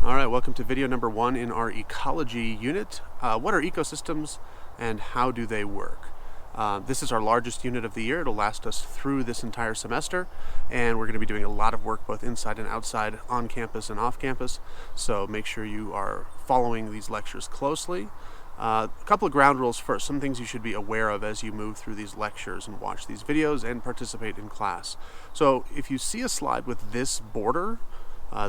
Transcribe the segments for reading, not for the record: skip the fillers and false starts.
All right, welcome to video number 1 in our ecology unit. What are ecosystems and how do they work? This is our largest unit of the year. It'll last us through this entire semester, and we're going to be doing a lot of work both inside and outside, on campus and off campus. So make sure you are following these lectures closely. A couple of ground rules first, some things you should be aware of as you move through these lectures and watch these videos and participate in class. So if you see a slide with this border,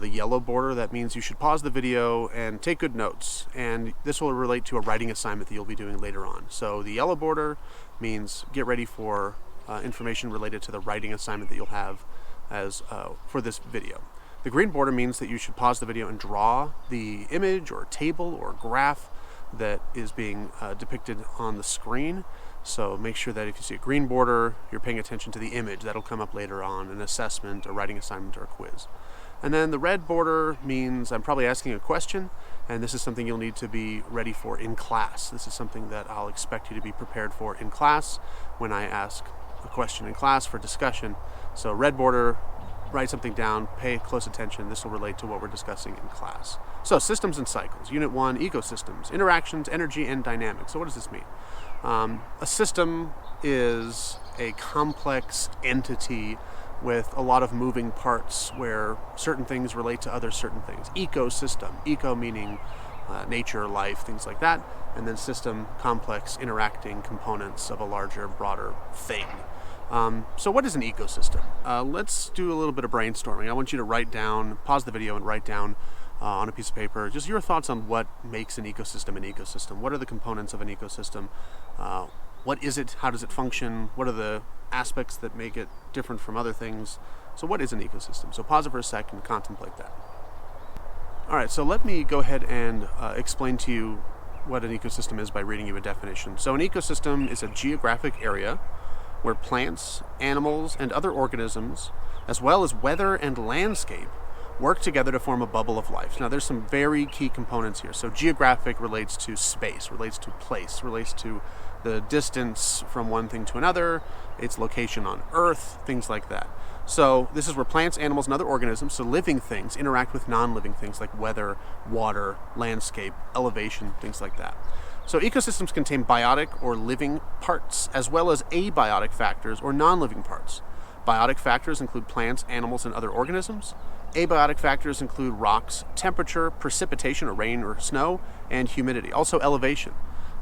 the yellow border, that means you should pause the video and take good notes, and this will relate to a writing assignment that you'll be doing later on. So the yellow border means get ready for information related to the writing assignment that you'll have as for this video. The green border means that you should pause the video and draw the image or table or graph that is being depicted on the screen. So make sure that if you see a green border, you're paying attention to the image. That'll come up later on, an assessment, a writing assignment, or a quiz. And then the red border means I'm probably asking a question, and this is something you'll need to be ready for in class. This is something that I'll expect you to be prepared for in class when I ask a question in class for discussion. So red border, write something down, pay close attention. This will relate to what we're discussing in class. So systems and cycles. Unit 1, ecosystems, interactions, energy, and dynamics. So what does this mean? A system is a complex entity with a lot of moving parts where certain things relate to other certain things. Ecosystem, eco meaning nature, life, things like that, and then system, complex, interacting components of a larger, broader thing. So what is an ecosystem? Let's do a little bit of brainstorming. I want you to write down, pause the video and write down on a piece of paper just your thoughts on what makes an ecosystem an ecosystem. What are the components of an ecosystem? What is it? How does it function? What are the aspects that make it different from other things? So what is an ecosystem? So pause it for a second and contemplate that. All right, so let me go ahead and explain to you what an ecosystem is by reading you a definition. So an ecosystem is a geographic area where plants, animals, and other organisms, as well as weather and landscape, work together to form a bubble of life. Now there's some very key components here. So geographic relates to space, relates to place, relates to the distance from one thing to another, its location on Earth, things like that. So this is where plants, animals, and other organisms, so living things, interact with non-living things like weather, water, landscape, elevation, things like that. So ecosystems contain biotic or living parts, as well as abiotic factors or non-living parts. Biotic factors include plants, animals, and other organisms. Abiotic factors include rocks, temperature, precipitation or rain or snow, and humidity. Also elevation.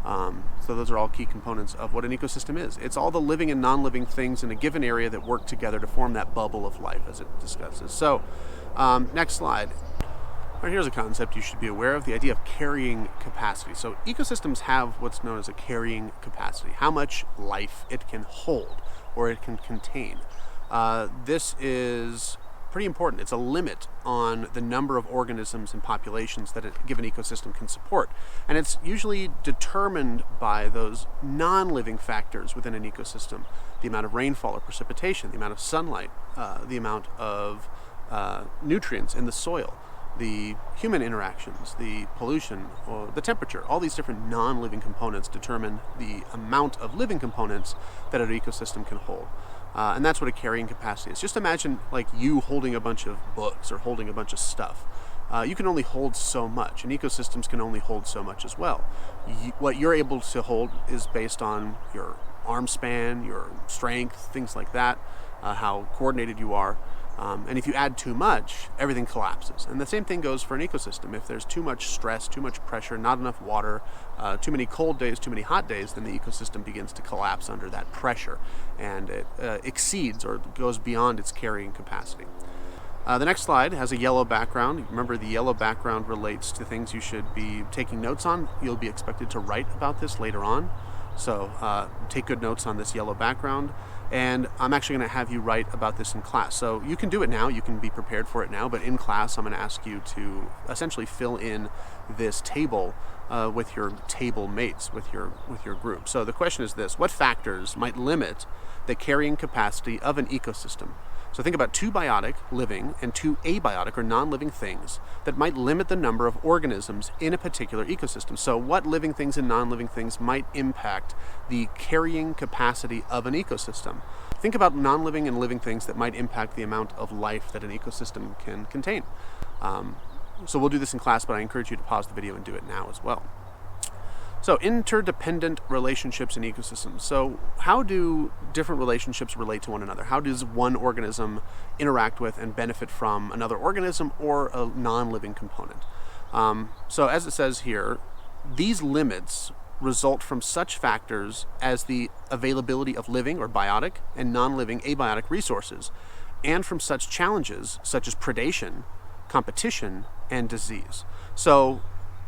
So those are all key components of what an ecosystem is. It's all the living and non-living things in a given area that work together to form that bubble of life as it discusses. So next slide. All right, here's a concept you should be aware of, the idea of carrying capacity. So ecosystems have what's known as a carrying capacity, how much life it can hold or it can contain. This is pretty important. It's a limit on the number of organisms and populations that a given ecosystem can support. And it's usually determined by those non-living factors within an ecosystem. The amount of rainfall or precipitation, the amount of sunlight, the amount of nutrients in the soil, the human interactions, the pollution, or the temperature. All these different non-living components determine the amount of living components that an ecosystem can hold. And that's what a carrying capacity is. Just imagine like you holding a bunch of books or holding a bunch of stuff. You can only hold so much, and ecosystems can only hold so much as well. What you're able to hold is based on your arm span, your strength, things like that, how coordinated you are. And if you add too much, everything collapses. And the same thing goes for an ecosystem. If there's too much stress, too much pressure, not enough water, too many cold days, too many hot days, then the ecosystem begins to collapse under that pressure, and it exceeds or goes beyond its carrying capacity. The next slide has a yellow background. Remember, the yellow background relates to things you should be taking notes on. You'll be expected to write about this later on. So take good notes on this yellow background. And I'm actually going to have you write about this in class. So you can do it now, you can be prepared for it now, but in class I'm going to ask you to essentially fill in this table with your table mates, with your group. So the question is this: what factors might limit the carrying capacity of an ecosystem? So think about 2 biotic, living, and 2 abiotic or non-living things that might limit the number of organisms in a particular ecosystem. So what living things and non-living things might impact the carrying capacity of an ecosystem? Think about non-living and living things that might impact the amount of life that an ecosystem can contain. So we'll do this in class, but I encourage you to pause the video and do it now as well. So interdependent relationships in ecosystems. So how do different relationships relate to one another? How does one organism interact with and benefit from another organism or a non-living component? So as it says here, these limits result from such factors as the availability of living or biotic and non-living abiotic resources, and from such challenges such as predation, competition, and disease. So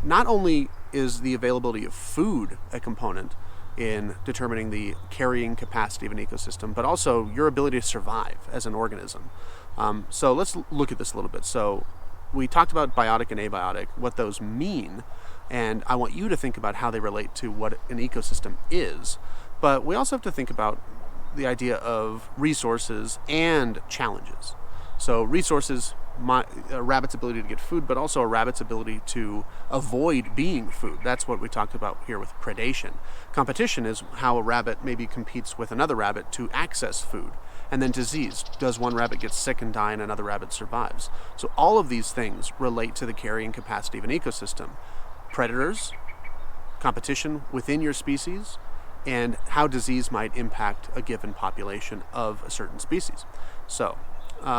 not only is the availability of food a component in determining the carrying capacity of an ecosystem, but also your ability to survive as an organism. So let's look at this a little bit. So we talked about biotic and abiotic, what those mean, and I want you to think about how they relate to what an ecosystem is. But we also have to think about the idea of resources and challenges. So resources, a rabbit's ability to get food, but also a rabbit's ability to avoid being food. That's what we talked about here with predation. Competition is how a rabbit maybe competes with another rabbit to access food. And then disease. Does one rabbit get sick and die and another rabbit survives? So all of these things relate to the carrying capacity of an ecosystem. Predators, competition within your species, and how disease might impact a given population of a certain species. So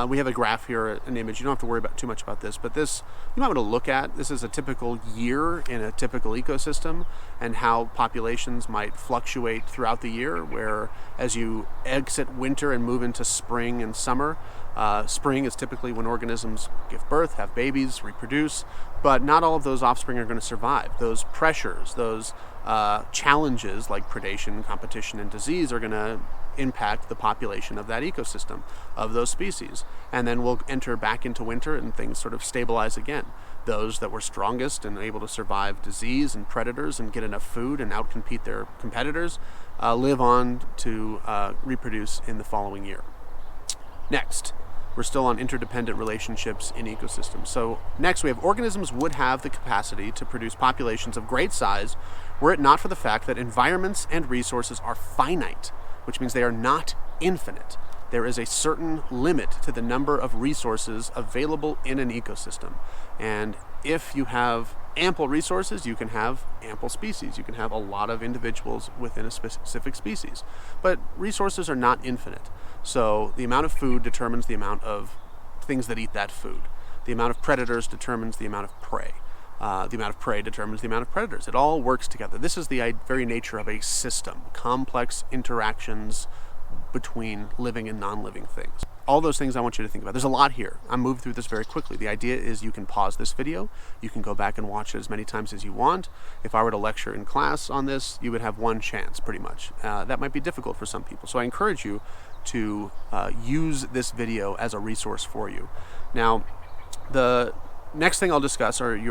we have a graph here, an image. You don't have to worry about too much about this, but this you might want to look at. This is a typical year in a typical ecosystem and how populations might fluctuate throughout the year, where as you exit winter and move into spring and summer, spring is typically when organisms give birth, have babies, reproduce, but not all of those offspring are going to survive. Those pressures, those challenges like predation, competition, and disease are going to impact the population of that ecosystem, of those species. And then we'll enter back into winter and things sort of stabilize again. Those that were strongest and able to survive disease and predators and get enough food and outcompete their competitors live on to reproduce in the following year. Next, we're still on interdependent relationships in ecosystems. So next we have organisms would have the capacity to produce populations of great size were it not for the fact that environments and resources are finite, which means they are not infinite. There is a certain limit to the number of resources available in an ecosystem. And if you have ample resources, you can have ample species. You can have a lot of individuals within a specific species. But resources are not infinite. So the amount of food determines the amount of things that eat that food. The amount of predators determines the amount of prey. The amount of prey determines the amount of predators. It all works together. This is the very nature of a system, complex interactions between living and non-living things. All those things I want you to think about. There's a lot here. I'm moving through this very quickly. The idea is you can pause this video. You can go back and watch it as many times as you want. If I were to lecture in class on this, you would have one chance, pretty much. That might be difficult for some people. So I encourage you to use this video as a resource for you. Now, the next thing I'll discuss is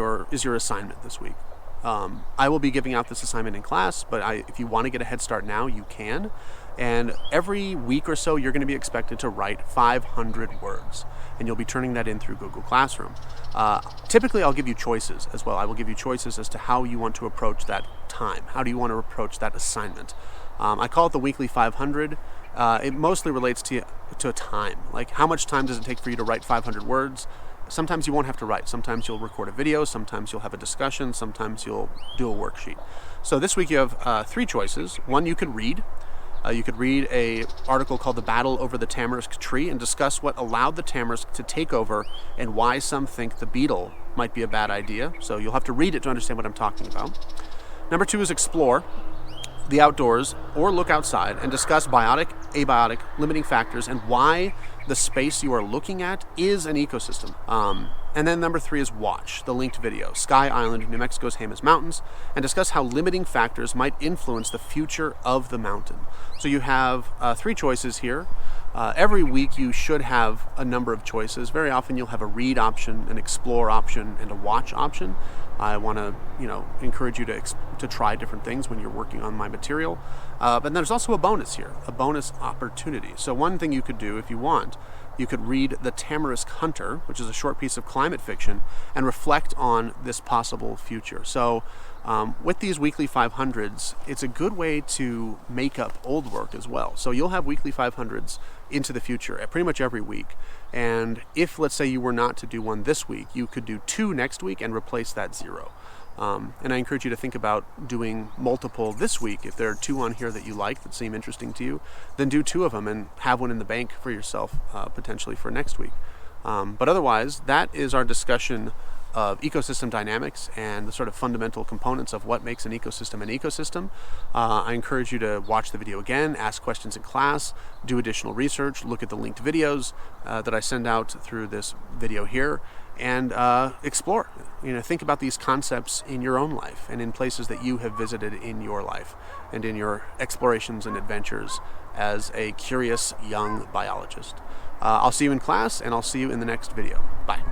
your assignment this week. I will be giving out this assignment in class, but if you want to get a head start now, you can. And every week or so, you're going to be expected to write 500 words, and you'll be turning that in through Google Classroom. Typically, I'll give you choices as well. I will give you choices as to how you want to approach that time. How do you want to approach that assignment? I call it the weekly 500. It mostly relates to a time. Like, how much time does it take for you to write 500 words? Sometimes you won't have to write. Sometimes you'll record a video. Sometimes you'll have a discussion. Sometimes you'll do a worksheet. So this week you have 3 choices. One, you could read. You could read an article called The Battle Over the Tamarisk Tree and discuss what allowed the tamarisk to take over and why some think the beetle might be a bad idea. So you'll have to read it to understand what I'm talking about. Number 2 is explore the outdoors or look outside and discuss biotic, abiotic, limiting factors and why the space you are looking at is an ecosystem. And then number 3 is watch the linked video, Sky Island, New Mexico's Jemez Mountains, and discuss how limiting factors might influence the future of the mountain. So you have 3 choices here. Every week you should have a number of choices. Very often you'll have a read option, an explore option, and a watch option. I want to, encourage you to try different things when you're working on my material. But then there's also a bonus here, a bonus opportunity. So one thing you could do if you want, you could read The Tamarisk Hunter, which is a short piece of climate fiction, and reflect on this possible future. So with these weekly 500s, it's a good way to make up old work as well. So you'll have weekly 500s into the future, pretty much every week. And if, let's say, you were not to do one this week, you could do 2 next week and replace that 0. And I encourage you to think about doing multiple this week. If there are 2 on here that you like, that seem interesting to you, then do 2 of them and have one in the bank for yourself, potentially for next week. But otherwise, that is our discussion of ecosystem dynamics and the sort of fundamental components of what makes an ecosystem an ecosystem. I encourage you to watch the video again, ask questions in class, do additional research, look at the linked videos that I send out through this video here, and explore. Think about these concepts in your own life and in places that you have visited in your life and in your explorations and adventures as a curious young biologist. I'll see you in class, and I'll see you in the next video. Bye.